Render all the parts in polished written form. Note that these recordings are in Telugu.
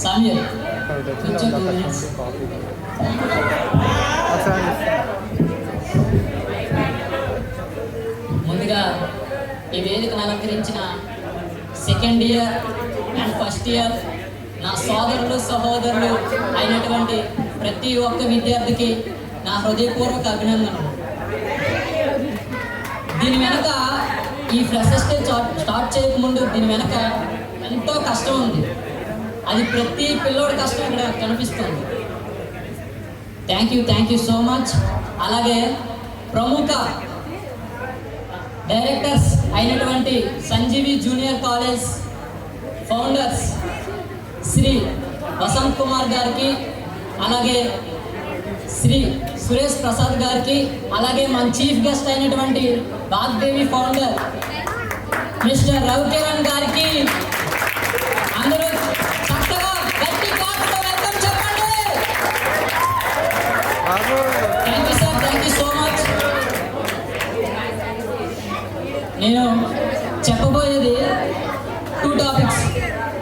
సామ్యూల్ ముందుగా ఈ వేదికను అలంకరించిన second year and first year నా సోదరులు సహోదరులు అయినటువంటి ప్రతి ఒక్క విద్యార్థికి నా హృదయపూర్వక అభినందనలు. దీని వెనక ఈ ఫ్రెషర్స్ డే స్టార్ట్ చేయకముందు దీని వెనక ఎంతో కష్టం ఉంది. అది ప్రతి పిల్లోడి కష్టం ఇక్కడ కనిపిస్తుంది. Thank you so much. అలాగే ప్రముఖ డైరెక్టర్స్ అయినటువంటి Sanjeevi junior college founders Shri Vasanth Kumar గారికి, అలాగే శ్రీ సురేష్ ప్రసాద్ గారికి, అలాగే మన చీఫ్ గెస్ట్ అయినటువంటి వాగ్దేవి ఫౌండర్ మిస్టర్ రవికిరణ్ గారికి అందరూ చక్కగా గట్టి క్లాప్స్తో వెల్కమ్ చెప్పండి. Thank you sir, thank you so much. నేను చెప్పబోయేది 2 టాపిక్స్.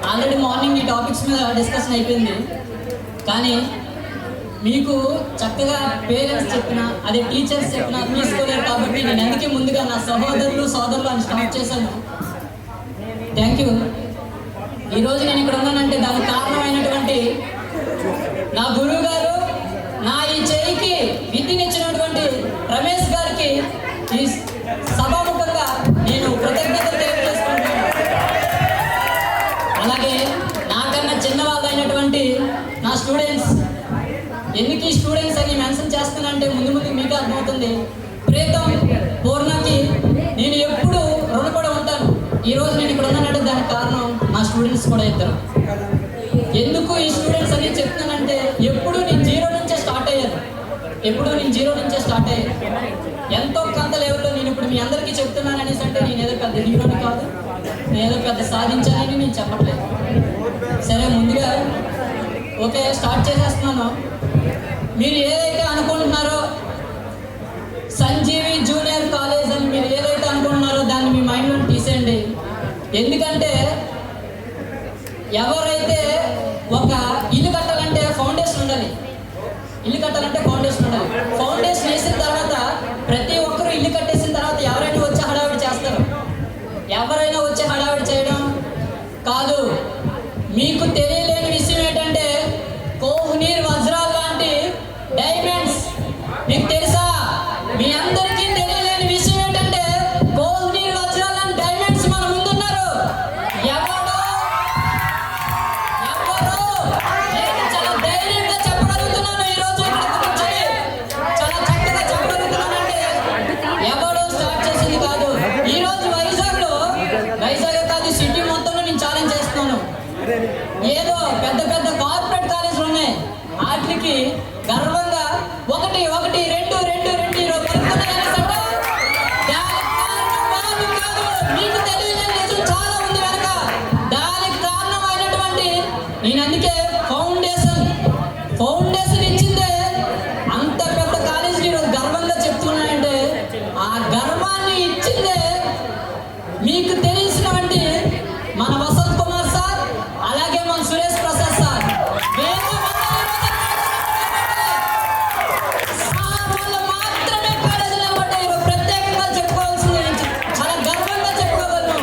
ఆల్రెడీ మార్నింగ్ ఈ టాపిక్స్ మీద డిస్కషన్ అయిపోయింది. కానీ మీకు చక్కగా పేరెంట్స్ చెప్పినా అదే టీచర్స్ చెప్పినా తీసుకోలేరు. కాబట్టి నేను అందుకే ముందుగా నా సోదరులు అని స్టార్ట్ చేశాను. Thank you. ఈరోజు నేను ఇక్కడ ఉన్నానంటే దానికి కారణమైనటువంటి నా గురువు గారు, నా ఈ చేయికి విద్యనిచ్చినటువంటి రమేష్ గారికి ఈ సభాముఖంగా నేను కృతజ్ఞతలు తెలియజేసుకుంటున్నాను. అలాగే నాకన్నా చిన్నవాళ్ళు అయినటువంటి నా స్టూడెంట్స్, ఎందుకు ఈ స్టూడెంట్స్ అని మెన్షన్ చేస్తానంటే ముందు మీకు అర్థమవుతుంది. ప్రీతం, పూర్ణకి నేను ఎప్పుడు రుణపడి ఉంటాను. ఈరోజు నేను ఇక్కడ ఉన్నానంటే దానికి కారణం నా స్టూడెంట్స్ కూడా ఇద్దరు. ఎందుకు ఈ స్టూడెంట్స్ అని చెప్తున్నానంటే ఎప్పుడు నేను జీరో నుంచే స్టార్ట్ అయ్యాను. ఎంతో కొంత లెవెల్లో నేను ఇప్పుడు మీ అందరికీ చెప్తున్నాను అనేసి అంటే నేను ఏదో పెద్ద హీరోని కాదు, నేను ఏదో పెద్ద సాధించాలని నేను చెప్పట్లేదు. సరే, ముందుగా ఓకే స్టార్ట్ చేసేస్తున్నాను. మీరు ఏదైతే అనుకుంటున్నారో సంజీవి జూనియర్ కాలేజ్ అని మీరు ఏదైతే అనుకుంటున్నారో దాన్ని మీ మైండ్లో తీసేయండి. ఎందుకంటే ఎవరైతే ఒక ఇల్లు కట్టాలంటే ఫౌండేషన్ ఉండాలి. ఫౌండేషన్ వేసిన తర్వాత ప్రతి ఒక్కరూ ఇల్లు కట్టేసిన తర్వాత ఎవరైనా వచ్చి హడావిడి చేస్తారు. ఎవరైనా వచ్చి హడావిడి చేయడం కాదు. మీకు తెలియలేని విషయం ఏంటంటే కోహినూర్ వజ్రాలు లాంటి డైమండ్స్ మీకు తెలుసా? మీ అందరికీ తెలియలేని విషయం ఏంటంటే కోహినూర్ వజ్రాలు లాంటి డైమండ్స్ మన ముందున్నారు. ఎవరు నేను చాలా ధైర్యంగా చెప్పగలుగుతున్నాను. ఈరోజు ఇక్కడ కూర్చొని చాలా చక్కగా చెప్పగలుగుతున్నానంటే ఎవరు స్టార్ట్ చేసింది కాదు. ఈరోజు వైజాగ్ కాదు, సిటీ మొత్తంలో నేను ఛాలెంజ్ చేస్తున్నాను. ఏదో పెద్ద పెద్ద కార్పొరేట్ కాలేజీలు ఉన్నాయి, వాటికి గర్వంగా ఒకటి మీకు తెలియని నిజం చాలా ఉంది వెనక. దానికి కారణమైనటువంటి నేను అందుకే ఫౌండేషన్ ఇచ్చిందే అంత పెద్ద కాలేజీ ఈరోజు గర్వంగా చెప్తున్నానంటే ఆ గర్వాన్ని ఇచ్చిందే మీకు తెలిసినటువంటి మన వసంత్ కుమార్ సార్, అలాగే మన సురేష్ ప్రసాద్ సార్. మాత్రమే కాలేజీలో పడ్డాయి. ప్రత్యేకంగా చెప్పుకోవాల్సింది, చాలా గర్వంగా చెప్పుకోగలను.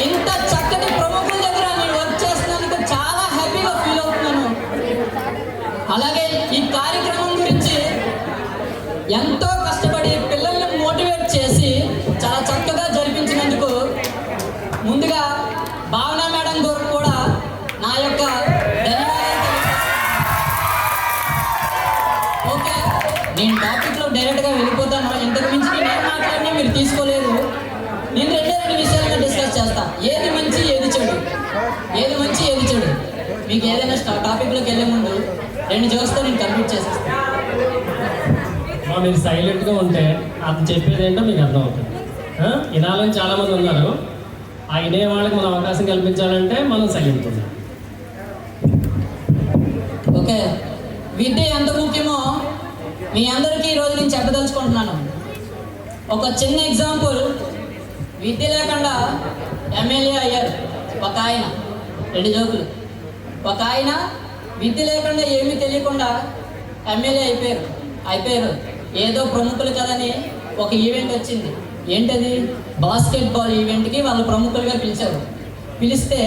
ఇంత చక్కటి ప్రముఖుల దగ్గర నేను వర్క్ చేసినందుకు చాలా హ్యాపీగా ఫీల్ అవుతున్నాను. అలాగే ఈ కార్యక్రమం గురించి ఎంతో కష్టపడి పిల్లల్ని మోటివేట్ చేసి చాలా చక్కగా జరిపించినందుకు ముందుగా భావన మేడం గారు కూడా నా యొక్క ధన్యవాదాలు. ఓకే, నేను టాపిక్లో డైరెక్ట్గా వెళ్ళిపోతాను. ఇంతకు మించి నేను ఏం మాట్లాడినా మీరు తీసుకోలేదు. నేను రెండు విషయాలుగా డిస్కస్ చేస్తా. ఏది మంచి ఏది చెడు. మీకు ఏదైనా టాపిక్లోకి వెళ్ళే ముందు 2 జోక్స్తో నేను కంప్లీట్ చేసేస్తాను. మీరు సైలెంట్గా ఉంటే అది చెప్పేది ఏంటో మీకు అర్థమవుతుంది. వినాలని చాలామంది ఉన్నారు. ఆ వినే వాళ్ళకి మనం అవకాశం కల్పించాలంటే మనం సైలెంట్ ఉండాలి. ఓకే, విద్య ఎంత ముఖ్యమో మీ అందరికీ ఈరోజు నేను చెప్పదలుచుకుంటున్నాను. ఒక చిన్న ఎగ్జాంపుల్. విద్య లేకుండా ఎమ్మెల్యే అయ్యారు ఒక ఆయన. 2 జోకులు. ఒక ఆయన విద్య లేకుండా ఏమీ తెలియకుండా ఎమ్మెల్యే అయిపోయారు. ఏదో ప్రముఖులు కదని ఒక ఈవెంట్ వచ్చింది. ఏంటది? బాస్కెట్బాల్ ఈవెంట్కి వాళ్ళు ప్రముఖులుగా పిలిస్తే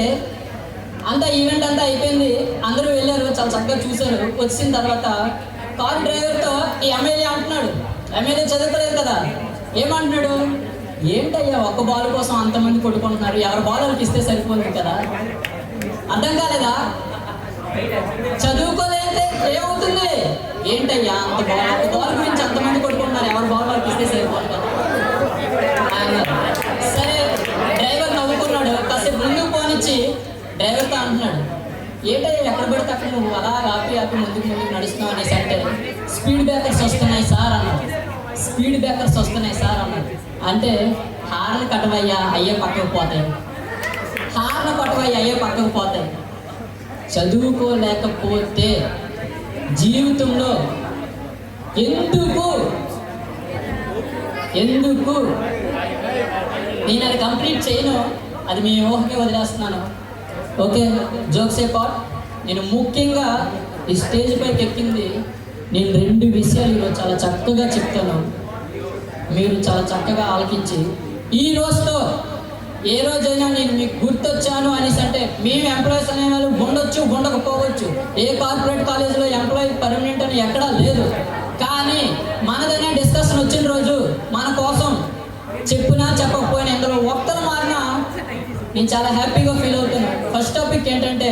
అంతా ఈవెంట్ అంతా అయిపోయింది. అందరూ వెళ్ళారు, చాలా చక్కగా చూశారు. వచ్చిన తర్వాత కార్ డ్రైవర్తో ఈ ఎమ్మెల్యే అంటున్నాడు, ఎమ్మెల్యే చదువుకోలేదు కదా, ఏమంటున్నాడు? ఏంటయ్యా ఒక్క బాల్ కోసం అంతమంది కొట్టుకుంటున్నారు, ఎవరి బాల్ వాళ్ళకి ఇస్తే సరిపోతుంది కదా. అర్థం కాలేదా? చదువుకోలేదే ఏమవుతుంది? ఏంటయ్యా అంత బాల్ గురించి అంతమంది కొట్టుకుంటున్నారు, ఎవరి బాల్ వాళ్ళకి ఇస్తే సరిపోతుంది కదా. సరే, డ్రైవర్ నవ్వుకున్నాడు. కాసేపు ముందుకు పోనిచ్చి డ్రైవర్తో అంటున్నాడు, ఏంటయ్యా ఎక్కడ పడితే అక్కడ నువ్వు అలా ఆపి ముందుకు నడుస్తున్నావు అనేసి అంటే, స్పీడ్ బ్రేకర్స్ వస్తున్నాయి సార్ అన్నాడు. స్పీడ్ బ్రేకర్స్ వస్తున్నాయి సార్ అన్నాడు. అంటే హార్న్ కట్టవయ్యా అయ్యే పక్కకు పోతాయి, హార్న్ కట్టవయ్యా అయ్యే పక్కకు పోతాయి. చదువుకోలేకపోతే జీవితంలో ఎందుకు నేను అది కంప్లీట్ చేయను, అది మీ ఊహకే వదిలేస్తున్నాను. ఓకే, జోక్స్ ఏ పార్ట్. నేను ముఖ్యంగా ఈ స్టేజ్ పైకి ఎక్కింది, నేను 2 విషయాలు ఈరోజు చాలా చక్కగా చెప్తాను. మీరు చాలా చక్కగా ఆలకించి ఈ రోజుతో ఏ రోజైనా నేను మీకు గుర్తొచ్చాను అనేసి అంటే, మేము ఎంప్లాయీస్ అనే వాళ్ళు ఉండొచ్చు, ఉండకపోవచ్చు. ఏ కార్పొరేట్ కాలేజీలో ఎంప్లాయీ పర్మనెంట్ అని ఎక్కడా లేదు. కానీ మనదనే డిస్కషన్ వచ్చిన రోజు మన కోసం చెప్పినా చెప్పకపోయినా ఇందులో ఒక్కరు మారినా నేను చాలా హ్యాపీగా ఫీల్ అవుతున్నాను. ఫస్ట్ టాపిక్ ఏంటంటే,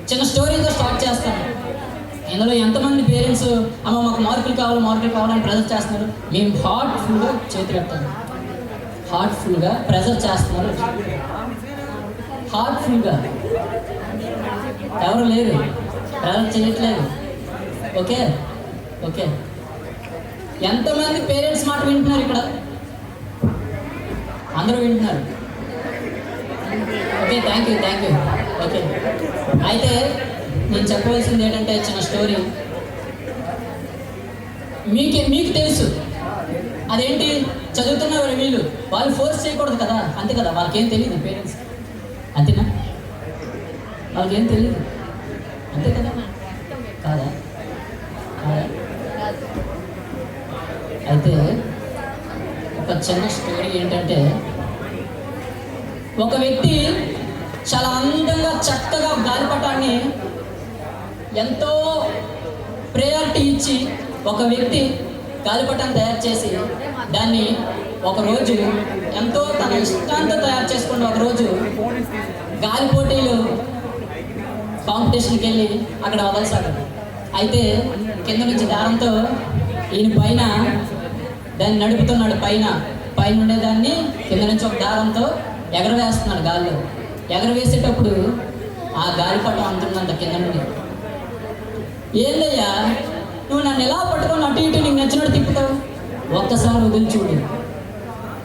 చిన్న స్టోరీతో స్టార్ట్ చేస్తాను. ఇందులో ఎంతమంది పేరెంట్స్ అమ్మ మాకు మార్కులు కావాలని ప్రెజర్ చేస్తున్నారు? మేము హార్ట్ఫుల్గా చేతులు పెట్టాము, హార్ట్ఫుల్గా ప్రెజర్ చేస్తున్నారు. హార్ట్ఫుల్గా ఎవరు లేరు, ప్రెజర్ చేయట్లేదు. ఓకే, ఎంతమంది పేరెంట్స్ మాట వింటున్నారు ఇక్కడ? అందరూ వింటున్నారు. Okay, thank you. ఓకే, అయితే నేను చెప్పవలసింది ఏంటంటే, చిన్న స్టోరీ. మీకు తెలుసు అదేంటి, చదువుతున్నారు వాళ్ళు ఫోర్స్ చేయకూడదు కదా, అంతే కదా. వాళ్ళకేం తెలియదు, పేరెంట్స్ అంతేనా? వాళ్ళకేం తెలియదు, అంతే కదా, కాదా? అయితే ఒక చిన్న స్టోరీ ఏంటంటే, ఒక వ్యక్తి చాలా అందంగా చక్కగా గాలిపటాన్ని ఎంతో ప్రయారిటీ ఇచ్చి ఒక వ్యక్తి గాలిపటాన్ని తయారు చేసి దాన్ని ఒకరోజు ఎంతో తన ఇష్టాంతో తయారు చేసుకుని ఒకరోజు గాలి పోటీలు కాంపిటీషన్కి వెళ్ళి అక్కడ వదలసాగాడు. అయితే కింద నుంచి దారంతో ఈయన పైన దాన్ని నడుపుతున్నాడు. పైన ఉండేదాన్ని కింద నుంచి ఒక దారంతో ఎగరవేస్తున్నాడు గాల్లో. ఎగరవేసేటప్పుడు ఆ గాలిపటం అంటుందంట కింద నుండి, ఏందయ్యా నువ్వు నన్ను ఎలా పట్టుకొని అటు ఇటు నీకు నచ్చినట్టు తిప్పుతావు, ఒక్కసారి వదిలి చూడు,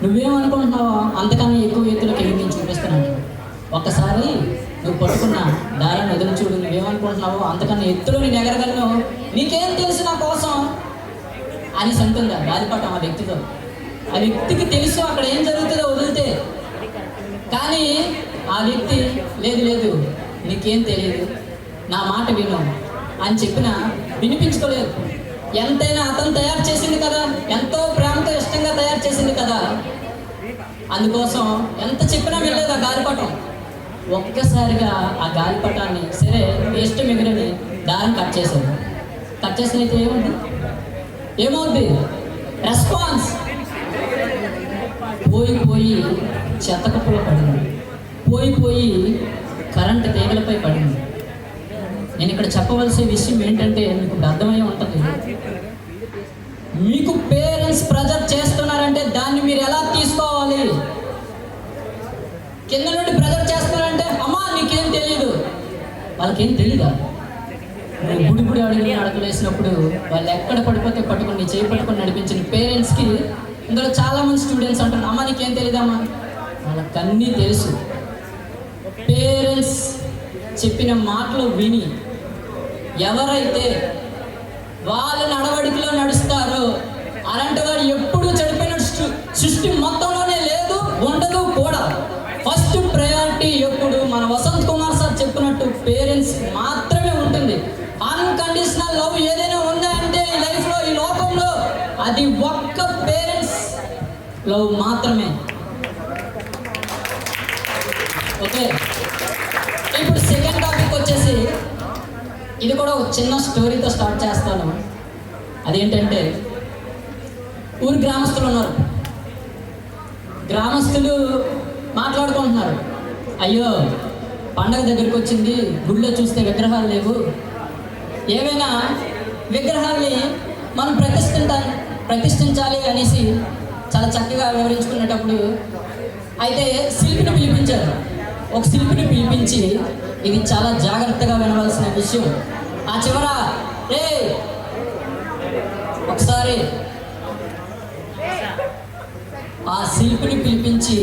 నువ్వేమనుకుంటున్నావో అంతకన్నా ఎక్కువ ఎత్తులోకి ఎగిరి నేను చూపిస్తున్నాను. ఒక్కసారి నువ్వు పట్టుకున్న దారాన్ని వదిలి చూడు, నువ్వేమనుకుంటున్నావో అంతకన్నా ఎత్తులో నేను ఎగరగలను, నీకేం తెలుసు నా కోసం అని అంటుందా గాలిపటం ఆ వ్యక్తితో. ఆ వ్యక్తికి తెలుసు అక్కడ ఏం జరుగుతుందో వదిలితే. కానీ ఆ వ్యక్తి లేదు నీకేం తెలియదు, నా మాట విను అని చెప్పినా వినిపించుకోలేదు. ఎంతైనా అతను తయారు చేసింది కదా, ఎంతో ప్రేమతో ఇష్టంగా తయారు చేసింది కదా, అందుకోసం ఎంత చెప్పినా వెళ్ళలేదు ఆ గాలిపటం. ఒక్కసారిగా ఆ గాలిపటాన్ని సరే వేస్ట్ మిగిలిని దారం కట్ చేశాడు. కట్ చేసిన అయితే ఏమవుద్ది రెస్పాన్స్ పోయి చెత్తకప్పులో పడింది, పోయి కరెంటు తీగలపై పడింది. నేను ఇక్కడ చెప్పవలసిన విషయం ఏంటంటే, మీకు అర్థమై ఉంటుంది, మీకు పేరెంట్స్ ప్రెజర్ చేస్తున్నారంటే దాన్ని మీరు ఎలా తీసుకోవాలి? కింద నుండి ప్రెజర్ చేస్తున్నారంటే అమ్మా నీకేం తెలియదు, వాళ్ళకేం తెలీదా? నువ్వు గుడి అడుగులు వేసినప్పుడు వాళ్ళు ఎక్కడ పడిపోతే పట్టుకుని నీ చేయి పట్టుకొని నడిపించిన పేరెంట్స్కి ఇందులో చాలామంది స్టూడెంట్స్ అంటారు అమ్మ నీకేం తెలియదమ్మా, వాళ్ళకన్నీ తెలుసు. పేరెంట్స్ చెప్పిన మాటలు విని ఎవరైతే వాళ్ళ నడవడికలో నడుస్తారో అలాంటి వాడు ఎప్పుడు చెడిపోయిన సృష్టి మొత్తంలోనే లేదు, ఉండదు కూడా. ఫస్ట్ ప్రయారిటీ ఎప్పుడు మన వసంత్ కుమార్ సార్ పేరెంట్స్ మాత్రమే ఉంటుంది. అన్కండిషనల్ లవ్ ఏదైనా ఉందా అంటే ఈ లైఫ్లో, ఈ లోకంలో, అది ఒక్క పేరెంట్స్ లవ్ మాత్రమే. ఓకే, ఇప్పుడు సెకండ్ టాపిక్ వచ్చేసి, ఇది కూడా ఒక చిన్న స్టోరీతో స్టార్ట్ చేస్తాను. అదేంటంటే, ఊరి గ్రామస్తులు ఉన్నారు. గ్రామస్తులు మాట్లాడుకుంటున్నారు, అయ్యో పండగ దగ్గరికి వచ్చింది, గుడిలో చూస్తే విగ్రహాలు లేవు, ఏవైనా విగ్రహాల్ని మనం ప్రతిష్ఠించాలి అనేసి చాలా చక్కగా వివరించుకునేటప్పుడు, అయితే శిల్పిని పిలిపించారు. ఒక శిల్పిని పిలిపించి, ఇది చాలా జాగ్రత్తగా వినవలసిన విషయం, ఆ చివర ఒకసారి ఆ శిల్పిని పిలిపించి,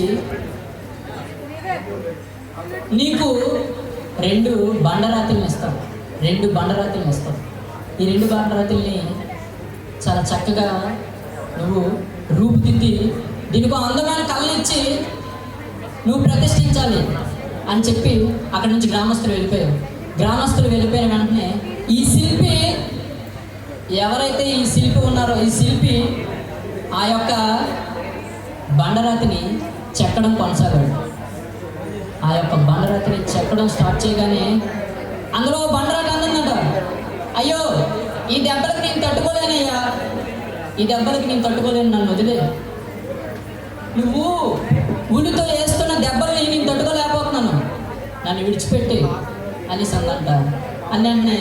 నీకు 2 బండరాతుల్ని ఇస్తాం, 2 బండరాతుల్ని ఇస్తాం. ఈ 2 బండరాతుల్ని చాలా చక్కగా నువ్వు రూపుదిద్ది దీనికి అందమైన కళ్ళనిచ్చి నువ్వు ప్రతిష్ఠించాలి అని చెప్పి అక్కడి నుంచి గ్రామస్తులు వెళ్ళిపోయారు. గ్రామస్తులు వెళ్ళిపోయిన వెంటనే ఈ శిల్పి, ఎవరైతే ఈ శిల్పి ఉన్నారో, ఈ శిల్పి ఆ యొక్క బండరాతిని చెక్కడం కొనసాగాడు. ఆ యొక్క బండరాతిని చెక్కడం స్టార్ట్ చేయగానే అందులో బండరాతి అందంట, అయ్యో ఈ దెబ్బలకు నేను తట్టుకోలేనయ్యా, ఈ దెబ్బలకు నేను తట్టుకోలేను, నన్ను వదిలే, నువ్వు ఉలితో వేస్తున్న దెబ్బలని నేను తట్టుకోలేకపోతున్నాను, నన్ను విడిచిపెట్టి అనేసి అందంట. అన్నీ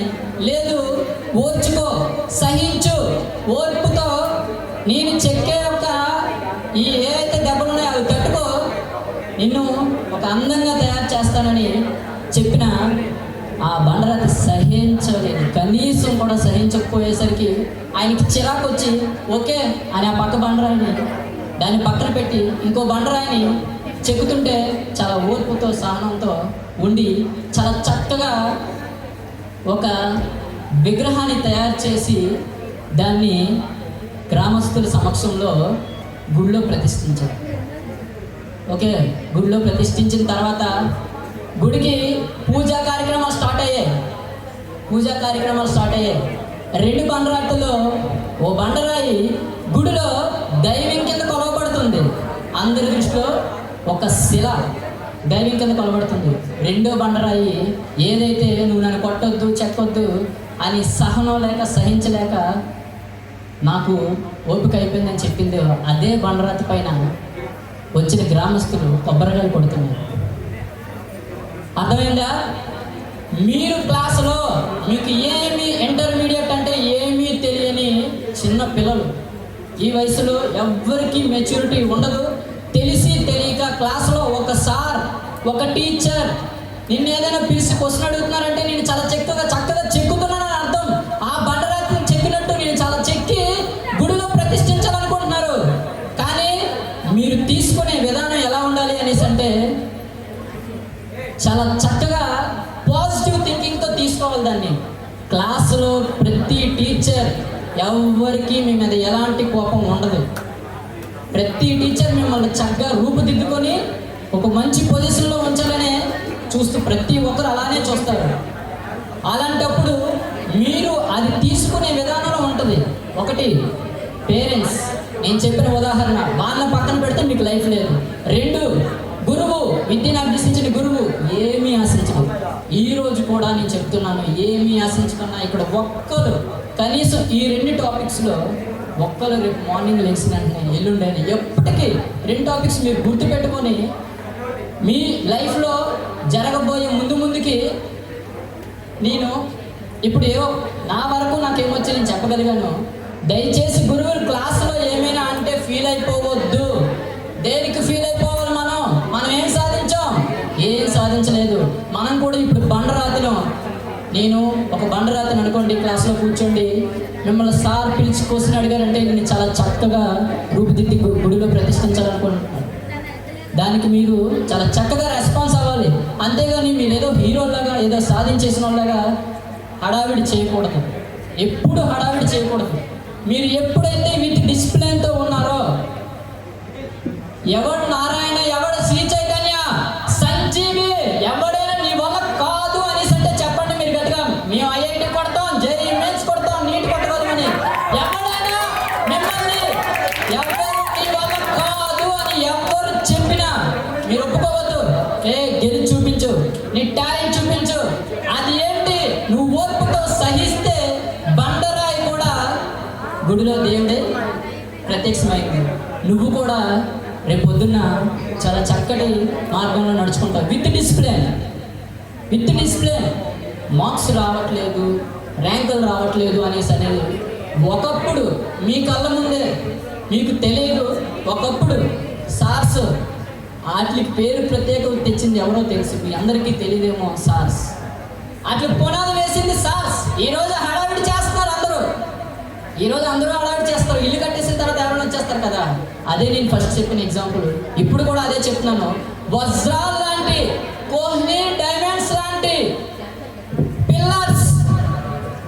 లేదు, ఓర్చుకో, సహించు, ఓర్పుతో నేను చెక్కే యొక్క ఈ ఏవైతే దెబ్బలు ఉన్నాయో అవి తట్టుకో, నిన్ను ఒక అందంగా తయారు చేస్తానని చెప్పిన ఆ బండరాతి సహించలేదు. కనీసం కూడా సహించకపోయేసరికి ఆయనకి చిరాకు వచ్చి, ఓకే అని ఆ పక్క బండరాయిని దాన్ని పక్కన పెట్టి ఇంకో బండరాయిని చెక్కుతుంటే చాలా ఓర్పుతో సహనంతో ఉండి చాలా చక్కగా ఒక విగ్రహాన్ని తయారు చేసి దాన్ని గ్రామస్తుల సమక్షంలో గుడిలో ప్రతిష్ఠించారు. ఓకే, గుడిలో ప్రతిష్ఠించిన తర్వాత గుడికి పూజా కార్యక్రమాలు స్టార్ట్ అయ్యాయి. 2 బండరాతుల్లో ఓ బండరాయి గుడిలో దైవం కింద కొలవబడుతుంది. అందరి దృష్టిలో ఒక శిల దైవం కింద కొలబడుతుంది. 2వ బండరాయి ఏదైతే నువ్వు నన్ను కొట్టొద్దు, చెక్కొద్దు అని సహనం లేక, సహించలేక నాకు ఓపిక అయిపోయిందని చెప్పింది, అదే బండరాతి పైన వచ్చిన గ్రామస్తులు కొబ్బరికాయలు కొడుతున్నారు. అర్థమైందా? మీరు క్లాసులో మీకు ఏమీ ఇంటర్మీడియట్ అంటే ఏమీ తెలియని చిన్న పిల్లలు, ఈ వయసులో ఎవ్వరికీ మెచ్యూరిటీ ఉండదు, తెలిసి తెలియక క్లాసులో ఒక సార్, ఒక టీచర్ నిన్ను ఏదైనా పిలిచి క్వశ్చన్ అడుగుతున్నారంటే నేను చాలా చక్కగా చెక్కుతున్నానని అర్థం. ఆ బండరాతిని చెక్కినట్టు నేను చాలా చెక్కి గుడిలో ప్రతిష్ఠించాలనుకుంటున్నారు. కానీ మీరు తీసుకునే విధానం ఎలా ఉండాలి అనేసి అంటే చాలా చక్కగా పాజిటివ్ థింకింగ్తో తీసుకోవాలి దాన్ని. క్లాసులో ప్రతి టీచర్ ఎవరికి మీ మీద ఎలాంటి కోపం ఉండదు. ప్రతి టీచర్ మిమ్మల్ని చక్కగా రూపుదిద్దుకొని ఒక మంచి పొజిషన్లో ఉంచాలనే చూస్తూ ప్రతి ఒక్కరు అలానే చూస్తారు. అలాంటప్పుడు మీరు అది తీసుకునే విధానంలో ఉంటుంది. ఒకటి పేరెంట్స్, నేను చెప్పిన ఉదాహరణ, వాళ్ళని పక్కన పెడితే మీకు లైఫ్ లేదు. 2 గురువు, విద్యను అభ్యసించిన గురువు ఏమీ ఆశించదు. ఈరోజు కూడా నేను చెప్తున్నాను, ఏమీ ఆశించకుండా ఇక్కడ ఒక్కరు కనీసం ఈ 2 టాపిక్స్లో ఒక్కరు రేపు మార్నింగ్ లేచిన వెంటనే, ఎల్లుండైనా, ఎప్పటికీ 2 టాపిక్స్ మీరు గుర్తుపెట్టుకొని మీ లైఫ్లో జరగబోయే ముందుకి నేను ఇప్పుడు ఏవో నా వరకు నాకేమొచ్చి నేను చెప్పగలిగాను. దయచేసి గురువులు క్లాసులో ఏమైనా అంటే ఫీల్ అయిపోవద్దు. దేనికి ఫీల్ అయిపోవాలి? మనం ఏం సాధించాం? ఏం సాధించలేదు. మనం కూడా ఇప్పుడు బండరాతిలో, నేను ఒక బండరాతిని అనుకోండి, క్లాస్లో కూర్చోండి, మిమ్మల్ని సార్ పిలిచి క్వశ్చన్ అడిగారంటే నేను చాలా చక్కగా రూపుదిద్ది గుడిలో ప్రతిష్ఠించాలనుకుంటున్నాను. దానికి మీరు చాలా చక్కగా రెస్పాన్స్ అవ్వాలి. అంతేగాని మీరు ఏదో హీరోలాగా, ఏదో సాధించేసిన వాళ్ళగా హడావిడి చేయకూడదు. ఎప్పుడు హడావిడి చేయకూడదు. మీరు ఎప్పుడైతే విత్ డిసిప్లిన్తో ఉన్నారో, ఎవడు నారాయణ, ఎవడు శ్రీ చైతన్య, సంజీవి, ఎవడైనా నీ వల్ల కాదు అనేసి అంటే నీ టాలెంట్ చూపించు. అది ఏంటి? నువ్వు ఓర్పుతో సహిస్తే బండరాయి కూడా గుడిలో దేవుడే ప్రత్యక్షమైంది. నువ్వు కూడా రేపు పొద్దున్న చాలా చక్కటి మార్గంలో నడుచుకుంటావు. With discipline. మార్క్స్ రావట్లేదు, ర్యాంకులు రావట్లేదు అనేది ఒకప్పుడు మీ కళ్ళ ముందే మీకు తెలియదు. ఒకప్పుడు సార్స్ వాటికి పేరు ప్రత్యేకత తెచ్చింది ఎవరో తెలుసు, మీ అందరికీ తెలియదేమో. సార్స్ అట్లా పునాది వేసింది సార్స్. ఈరోజు హడావిడి చేస్తున్నారు అందరూ. ఈరోజు అందరూ హడావిడి చేస్తారు. ఇల్లు కట్టేసిన తర్వాత ఎవరైనా వచ్చేస్తారు కదా. అదే నేను ఫస్ట్ చెప్పిన ఎగ్జాంపుల్. ఇప్పుడు కూడా అదే చెప్తున్నాను. వజ్రాల్ లాంటి, కోహ్లీ డైమండ్స్ లాంటి పిల్లర్స్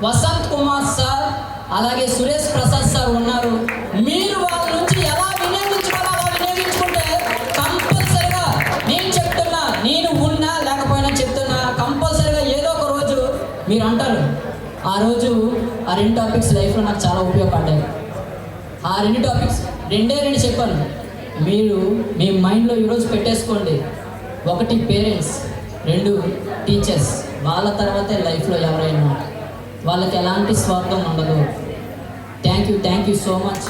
వసంత్ కుమార్ సార్, అలాగే సురేష్ ప్రసాద్ సార్ ఉన్నారు. మీరు వాళ్ళ నుంచి ఎలా వినియోగించుకోవాలో అలా వినియోగించుకుంటే కంపల్సరిగా నేను చెప్తున్నా, నేను ఉన్నా లేకపోయినా చెప్తున్నా, కంపల్సరిగా ఏదో ఒక రోజు మీరు అంటారు, ఆ రోజు ఆ 2 టాపిక్స్ లైఫ్లో నాకు చాలా ఉపయోగపడ్డాయి. ఆ 2 టాపిక్స్ 2 చెప్పాను. మీరు మీ మైండ్లో ఈరోజు పెట్టేసుకోండి. 1 పేరెంట్స్, 2 టీచర్స్. వాళ్ళ తర్వాతే లైఫ్లో ఎవరైనా. వాళ్ళకి ఎలాంటి స్వార్థం ఉండదు. Thank you so much.